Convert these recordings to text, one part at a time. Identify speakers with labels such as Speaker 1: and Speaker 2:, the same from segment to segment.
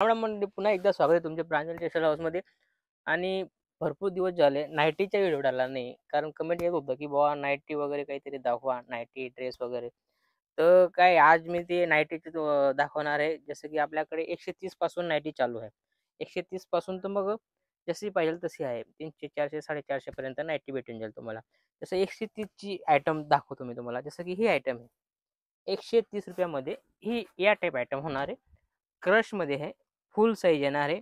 Speaker 1: म्हणजे पुन्हा एकदा स्वागत आहे तुमच्या प्रांजल टेक्सटाईल हाऊसमध्ये. आणि भरपूर दिवस झाले नाईटीचा व्हिडिओ टाकला नाही, कारण कमेंट येत होतं की बाबा नाईटी वगैरे काहीतरी दाखवा, नाईटी ड्रेस वगैरे. तर काय आज मी ते नाईटीचे दाखवणार आहे. जसं की आपल्याकडे 130 पासून नाईटी चालू आहे. 130 पासून तर मग जशी पाहिजे तशी आहे. 300, 400, 450 पर्यंत नाईटी भेटून जाईल तुम्हाला. जसं 130 ची आयटम दाखवतो मी तुम्हाला. जसं की ही आयटम आहे. 130 रुपयामध्ये ही या टाईप आयटम होणार आहे. क्रशमध्ये आहे, फुल साईज येणार आहे.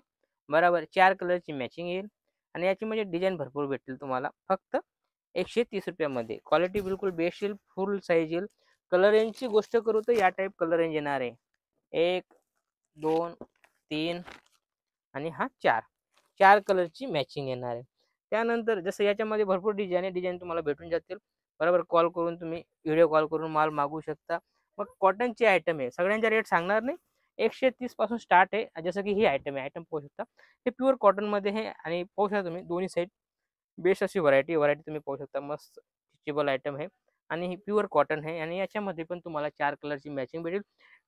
Speaker 1: बरोबर 4 कलरची मॅचिंग येईल आणि याची म्हणजे डिझाईन भरपूर भेटतील तुम्हाला. फक्त 130 रुपयामध्ये क्वालिटी बिलकुल बेस्ट येईल, फुल साईज येईल. कलर रेंजची गोष्ट करू तर या टाईप कलर रेंज येणार आहे. 1, 2, 3 आणि हा 4. 4 कलरची मॅचिंग येणार आहे. त्यानंतर जसं याच्यामध्ये भरपूर डिझाईन तुम्हाला भेटून जातील. बरोबर कॉल करून तुम्ही व्हिडिओ कॉल करून माल मागवू शकता. मग कॉटनची आयटम आहे. सगळ्यांचा रेट सांगणार नाही. 130 पासून स्टार्ट आहे. जसं की ही आयटम आहे. आयटम पाहू शकता. हे प्युअर कॉटनमध्ये आहे आणि पाहू शकता तुम्ही दोन्ही साईड बेस्ट अशी व्हरायटी तुम्ही पाहू शकता. मस्त स्ट्रेचेबल आयटम आहे आणि ही प्युअर कॉटन आहे आणि याच्यामध्ये पण तुम्हाला 4 कलरची मॅचिंग भेटेल.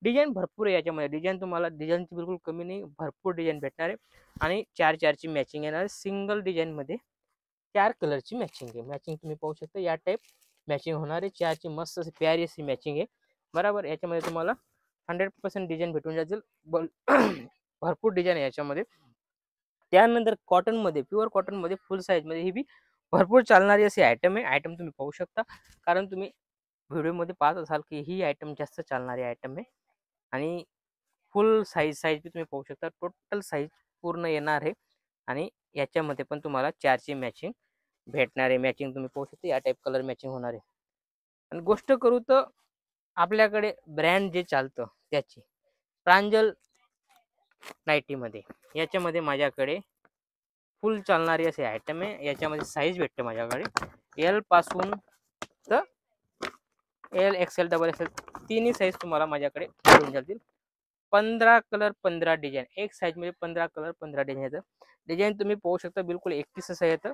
Speaker 1: डिझाईन भरपूर आहे याच्यामध्ये. डिझाईनची बिलकुल कमी नाही. भरपूर डिझाईन भेटणार आहे आणि 4-4ची मॅचिंग येणार आहे. सिंगल डिझाईनमध्ये 4 कलरची मॅचिंग आहे. मॅचिंग तुम्ही पाहू शकता या टाईप मॅचिंग होणार आहे. 4ची मस्त अशी प्यारी अशी मॅचिंग आहे. बरोबर याच्यामध्ये तुम्हाला 100% डिझाईन भेटून जातील. भरपूर डिझाईन आहे याच्यामध्ये. त्यानंतर कॉटनमध्ये प्युअर कॉटनमध्ये फुल साईजमध्ये ही बी भरपूर चालणारी अशी आयटम आहे. आयटम तुम्ही पाहू शकता, कारण तुम्ही व्हिडिओमध्ये पाहत असाल की ही आयटम जास्त चालणारी आयटम आहे आणि फुल साईज बी तुम्ही पाहू शकता. टोटल साईज पूर्ण येणार आहे आणि याच्यामध्ये पण तुम्हाला 4ची मॅचिंग भेटणार आहे. मॅचिंग तुम्ही पाहू शकता या टाईप कलर मॅचिंग होणार आहे. आणि गोष्ट करू तर आपल्याकडे ब्रँड जे चालतं त्याची प्रांजल नाईटीमध्ये याच्यामध्ये माझ्याकडे फुल चालणारी असे आयटम आहे. याच्यामध्ये साईज भेटते माझ्याकडे एल पासून तर एल एक्सेल डबल एक्सेल तिन्ही साईज तुम्हाला माझ्याकडे मिळून जातील. 15 कलर 15 डिझाईन एक साईजमध्ये 15 कलर 15 डिझाईन येतं. डिझाईन तुम्ही पाहू शकता बिलकुल 31 असं येतं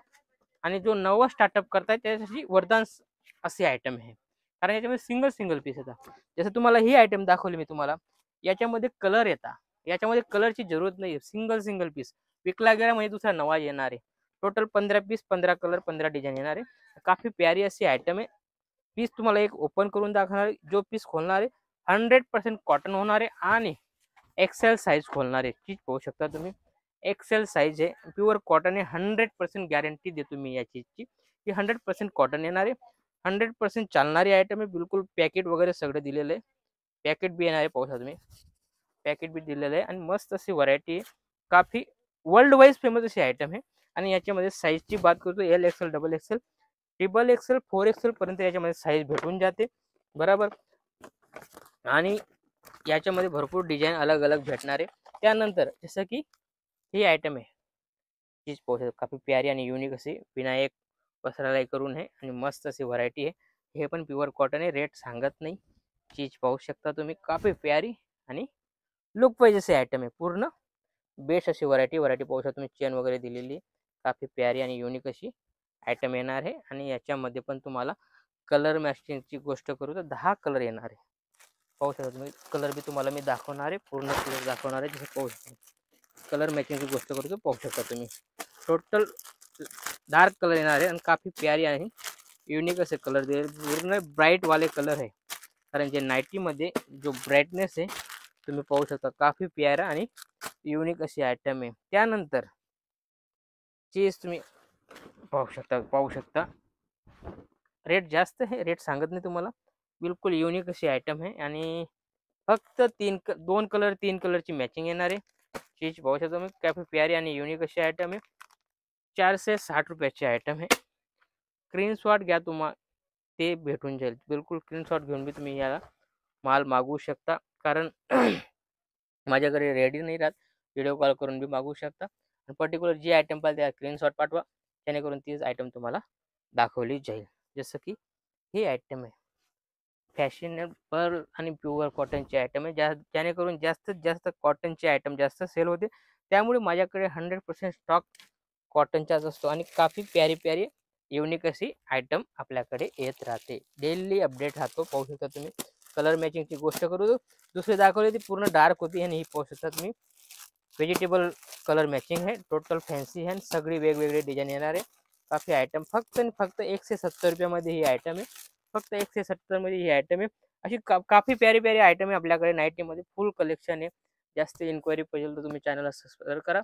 Speaker 1: आणि जो नवा स्टार्टअप करताय त्याच्यासाठी वरदान असे आयटम आहे, कारण याच्यामध्ये सिंगल पीस येतात. जसं तुम्हाला ही आयटम दाखवली मी तुम्हाला, याच्यामध्ये कलर येतात. याच्यामध्ये कलरची जरूरत नाही. सिंगल पीस विकला गेला म्हणजे दुसरा नवा येणार आहे. टोटल 15 पीस 15 कलर 15 डिझाईन येणार आहे. काफी प्यारी अशी आयटम आहे. पीस तुम्हाला एक ओपन करून दाखवणार आहे. जो पीस खोलणार आहे 100% कॉटन होणार आहे आणि एक्सेल साईज खोलणार आहे. चीज पाहू शकता तुम्ही. एक्सेल साईज आहे, प्युअर कॉटन आहे. 100% गॅरंटी देतो मी या चीजची की 100% कॉटन येणार आहे. 100% चालणारी आयटम आहे. बिलकुल पॅकेट वगैरे सगळं दिलेलं आहे. पॅकेट बी येणार आहे, पाहू शकता तुम्ही. पॅकेट बी दिलेलं आहे आणि मस्त अशी व्हरायटी आहे. काफी वर्ल्ड वाईज फेमस अशी आयटम आहे. आणि याच्यामध्ये साईजची बात करतो L XL double XL triple XL 4 XL पर्यंत याच्यामध्ये साईज भेटून जाते. बरोबर आणि याच्यामध्ये भरपूर डिझाईन अलग अलग भेटणार आहे. त्यानंतर जसं की ही आयटम आहे, चीज पाहू शकता. काफी प्यारी आणि युनिक अशी विनायक वस्त्रालय करून आहे आणि मस्त अशी व्हरायटी आहे. हे पण प्युअर कॉटन आहे. रेट सांगत नाही. चीज पाहू शकता तुम्ही. काफी प्यारी आणि लुक वाईज अशी आयटम आहे. पूर्ण बेस्ट अशी व्हरायटी पाहू शकता तुम्ही. चेन वगैरे दिलेली काफी प्यारी आणि युनिक अशी आयटम येणार आहे. आणि याच्यामध्ये पण तुम्हाला कलर मॅचिंगची गोष्ट करू तर 10 कलर येणार आहे. पाहू शकता तुम्ही. कलर बी तुम्हाला मी दाखवणार आहे. पूर्ण कलर दाखवणार आहे. जसं पाहू शकता कलर मॅचिंगची गोष्ट करू तर पाहू शकता तुम्ही. टोटल डार्क कलर येणार आहे आणि काफी प्यारी आहे. युनिक असे कलर दिले. पूर्ण ब्राईट वाले कलर आहे, कारण जे नाईटीमध्ये जो ब्राईटनेस आहे तुम्ही पाहू शकता. काफी प्यारा आणि युनिक अशी आयटम आहे. त्यानंतर चीज तुम्ही पाहू शकता. रेट जास्त आहे. रेट सांगत नाही तुम्हाला. बिलकुल युनिक अशी आयटम आहे आणि फक्त 2 कलर 3 कलरची मॅचिंग येणार आहे. चीज पाहू शकता तुम्ही. काफी प्यारी आणि युनिक अशी आयटम आहे. 460 रुपयाची आयटम आहे. स्क्रीनशॉट घ्या, तुम्हाला ते भेटून जाईल. बिलकुल स्क्रीनशॉट घेऊन बी तुम्ही याला माल मागवू शकता, कारण माझ्याकडे रेडी नाही राहत. व्हिडिओ कॉल करून बी मागवू शकता आणि पर्टिक्युलर जी आयटम पाहिजे त्या स्क्रीनशॉट पाठवा, जेणेकरून तीच आयटम तुम्हाला दाखवली जाईल. जसं की ही आयटम आहे, फॅशनेबल आणि प्युअर कॉटनची आयटम आहे. जेणेकरून जास्तीत जास्त कॉटनची आयटम जास्त सेल होते. त्यामुळे माझ्याकडे 100% स्टॉक कॉटनचाच असतो आणि काफी प्यारी युनिक अशी आयटम आपल्याकडे येत राहते. डेली अपडेट राहतो. पाहू शकता तुम्ही. कलर मॅचिंगची गोष्ट करू दुसरी दाखवली ती पूर्ण डार्क होती आणि ही पाहू शकता तुम्ही व्हेजिटेबल कलर मॅचिंग आहे, टोटल फॅन्सी आहे, सगळी वेगवेगळी डिझाईन येणार आहे. काफी आयटम फक्त आणि फक्त 170 रुपयामध्ये ही आयटम आहे. फक्त 170 मध्ये ही आयटम आहे. अशी काफी प्यारी प्यारी आयटम आहे आपल्याकडे नाईटीमध्ये, फुल कलेक्शन आहे. जास्त इन्क्वायरी पाहिजे तर तुम्ही चॅनलला सबस्क्राईब करा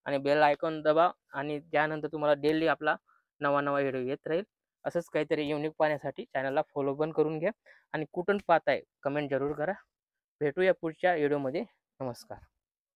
Speaker 1: आणि बेल आयकॉन दबा आणि त्यानंतर तुम्हाला डेली आपला नवा नवा व्हिडिओ येत राहील. असंच काहीतरी युनिक पाहण्यासाठी चॅनलला फॉलो पण करून घ्या आणि कुठून पाहताय कमेंट जरूर करा. भेटूया पुढच्या व्हिडिओमध्ये. नमस्कार.